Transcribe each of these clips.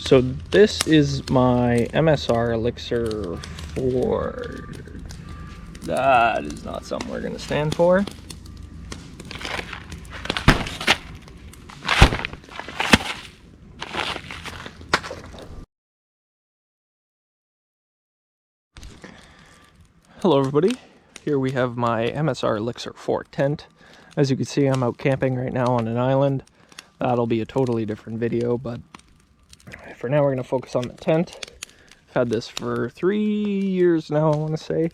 So this is my MSR Elixir 4. That is not something we're gonna stand for. Hello everybody, here we have my MSR Elixir 4 tent. As you can see, I'm out camping right now on an island. That'll be a totally different video, but for now we're going to focus on the tent. I've had this for 3 years now, I want to say.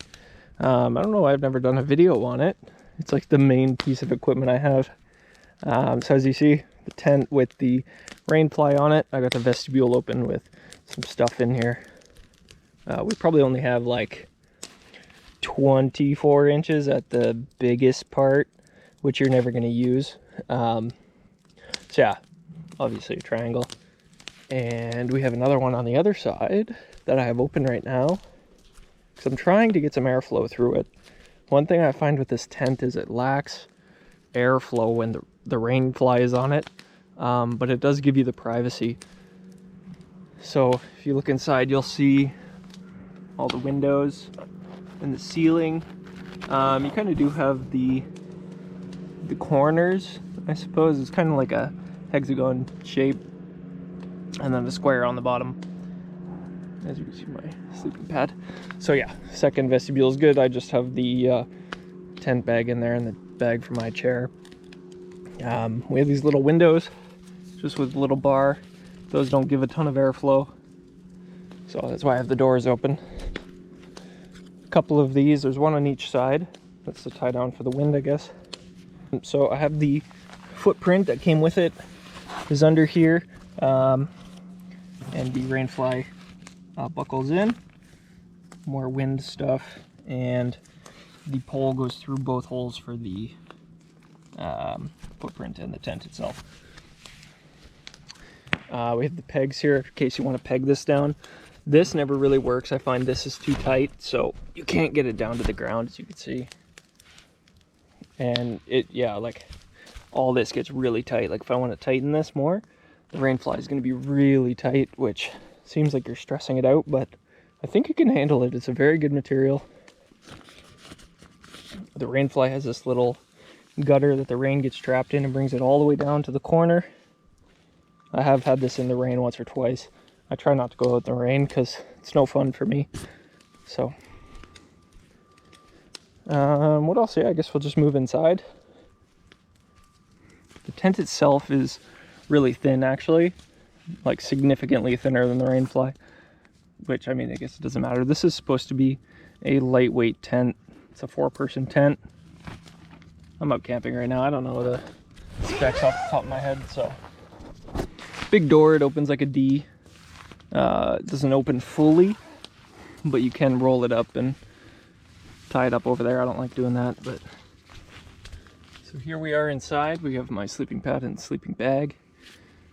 I don't know why I've never done a video on it. It's like the main piece of equipment I have. So as you see, the tent with the Rainfly on it. I got the vestibule open with some stuff in here. We probably only have like 24 inches at the biggest part, which you're never going to use. So yeah, obviously a triangle. And we have another one on the other side that I have open right now because I'm trying to get some airflow through it. One thing I find with this tent is it lacks airflow when the Rainfly is on it, but it does give you the privacy. So if you look inside, you'll see all the windows and the ceiling. You kind of do have the corners, I suppose. It's kind of like a hexagon shape, and then a square on the bottom, as you can see my sleeping pad. So yeah, second vestibule is good. I just have the tent bag in there and the bag for my chair. We have these little windows just with a little bar. Those don't give a ton of airflow, so that's why I have the doors open. A couple of these, there's one on each side. That's the tie down for the wind, I guess. So I have the footprint that came with it is under here, and the Rainfly buckles in. More wind stuff, and the pole goes through both holes for the footprint and the tent itself. We have the pegs here in case you want to peg this down. This never really works. I find this is too tight, so you can't get it down to the ground, as you can see. And yeah, like all this gets really tight. Like if I want to tighten this more, the Rainfly is going to be really tight, which seems like you're stressing it out, but I think you can handle it. It's a very good material. The Rainfly has this little gutter that the rain gets trapped in and brings it all the way down to the corner. I have had this in the rain once or twice. I try not to go out in the rain because it's no fun for me. So what else? Yeah, I guess we'll just move inside. The tent itself is really thin, actually, like significantly thinner than the Rainfly, which, I mean, I guess it doesn't matter. This is supposed to be a lightweight tent. It's a 4-person tent. I'm out camping right now. I don't know the specs off the top of my head. So big door, it opens like a D. It doesn't open fully, but you can roll it up and tie it up over there. I don't like doing that, but so here we are inside. We have my sleeping pad and sleeping bag.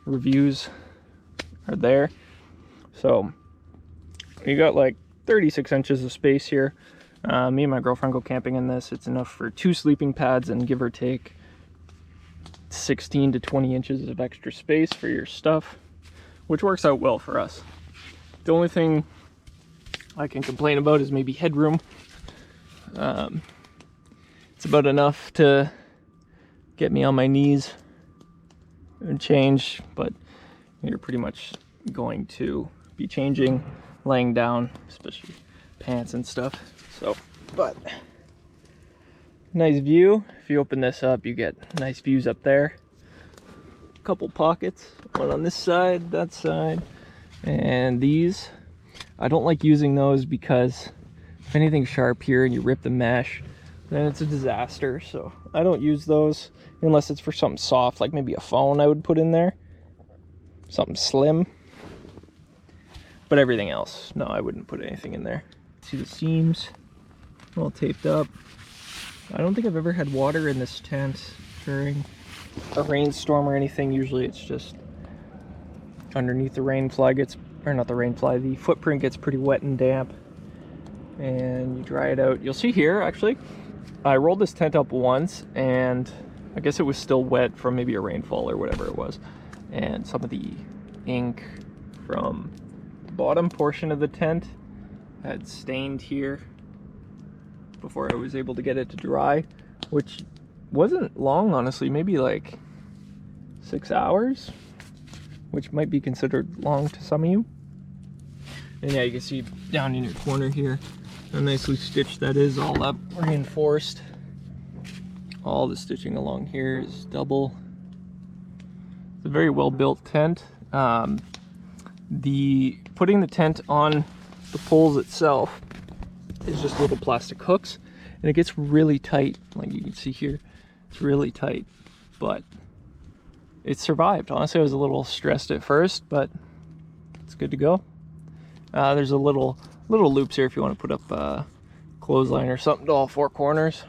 Reviews are there. So you got like 36 inches of space here. Me and my girlfriend go camping in this. It's enough for 2 sleeping pads and give or take 16 to 20 inches of extra space for your stuff, which works out well for us. The only thing I can complain about is maybe headroom. It's about enough to get me on my knees and change, but you're pretty much going to be changing laying down, especially pants and stuff. So, but nice view. If you open this up, you get nice views up there. A couple pockets, one on this side, that side, and these. I don't like using those because if anything's sharp here and you rip the mesh, then it's a disaster. So I don't use those unless it's for something soft, like maybe a phone I would put in there, something slim. But everything else, no, I wouldn't put anything in there. See the seams all taped up. I don't think I've ever had water in this tent during a rainstorm or anything. Usually it's just underneath the Rainfly gets, or not the Rainfly, the footprint gets pretty wet and damp, and you dry it out. You'll see here, actually, I rolled this tent up once and I guess it was still wet from maybe a rainfall or whatever it was, and some of the ink from the bottom portion of the tent. I had stained here before I was able to get it to dry, which wasn't long, honestly, maybe like 6 hours, which might be considered long to some of you. And yeah, you can see down in your corner here how nicely stitched that is, all up reinforced. All the stitching along here is double. It's a very well built tent. Putting the tent on the poles itself is just little plastic hooks, and it gets really tight. Like you can see here, it's really tight, but it survived. Honestly, I was a little stressed at first, but it's good to go. There's a little loops here if you want to put up a clothesline or something to all four corners.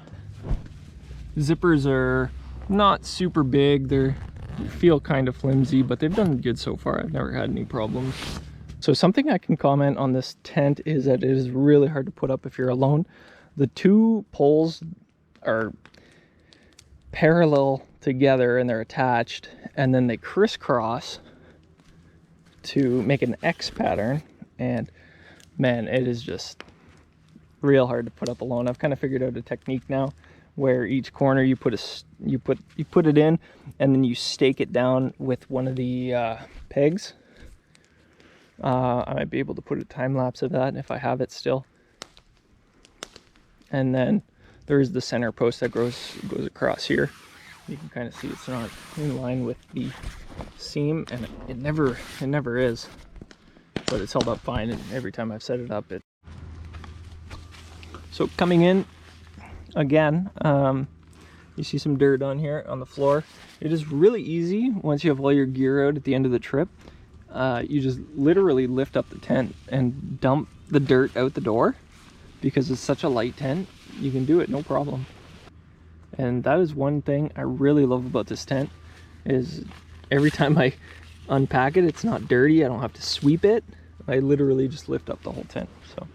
Zippers are not super big. They feel kind of flimsy, but they've done good so far. I've never had any problems. So something I can comment on this tent is that it is really hard to put up if you're alone. The two poles are parallel together and they're attached, and then they crisscross to make an X pattern. And man, it is just real hard to put up alone. I've kind of figured out a technique now where each corner you put it in, and then you stake it down with one of the pegs. I might be able to put a time lapse of that if I have it still. And then there's the center post that goes across here. You can kind of see it's not in line with the seam, and it never is. But it's held up fine, and every time I've set it up, it. So coming in again, you see some dirt on here on the floor. It is really easy once you have all your gear out at the end of the trip. You just literally lift up the tent and dump the dirt out the door, because it's such a light tent. You can do it no problem. And that is one thing I really love about this tent, is every time I unpack it, it's not dirty. I don't have to sweep it. I literally just lift up the whole tent. So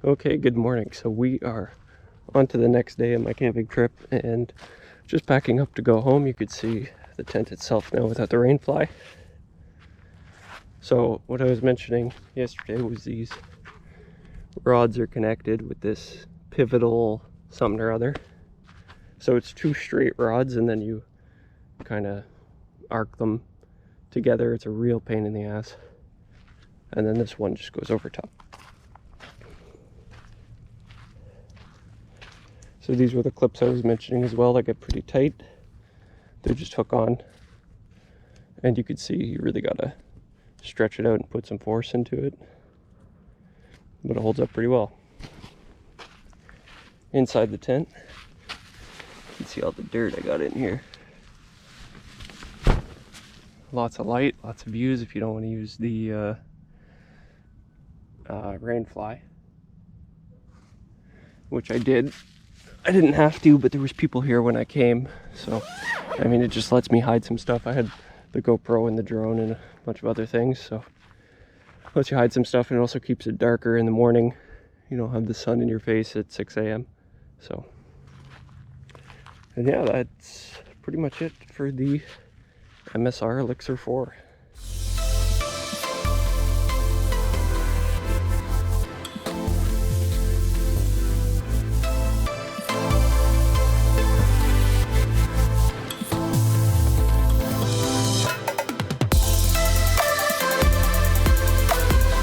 okay, good morning. So we are on to the next day of my camping trip, and just packing up to go home. You could see the tent itself now without the Rainfly. So what I was mentioning yesterday was these rods are connected with this pivotal something or other. So it's two straight rods, and then you kind of arc them together. It's a real pain in the ass. And then this one just goes over top. So these were the clips I was mentioning as well. They get pretty tight. They just hook on, and you could see you really gotta stretch it out and put some force into it, but it holds up pretty well. Inside the tent, you can see all the dirt I got in here. Lots of light, lots of views if you don't want to use the Rainfly, which I did. I didn't have to, but there was people here when I came, so I mean, it just lets me hide some stuff. I had the GoPro and the drone and a bunch of other things, so it lets you hide some stuff, and it also keeps it darker in the morning. You don't have the sun in your face at 6 a.m. So, and yeah, that's pretty much it for the MSR Elixir 4.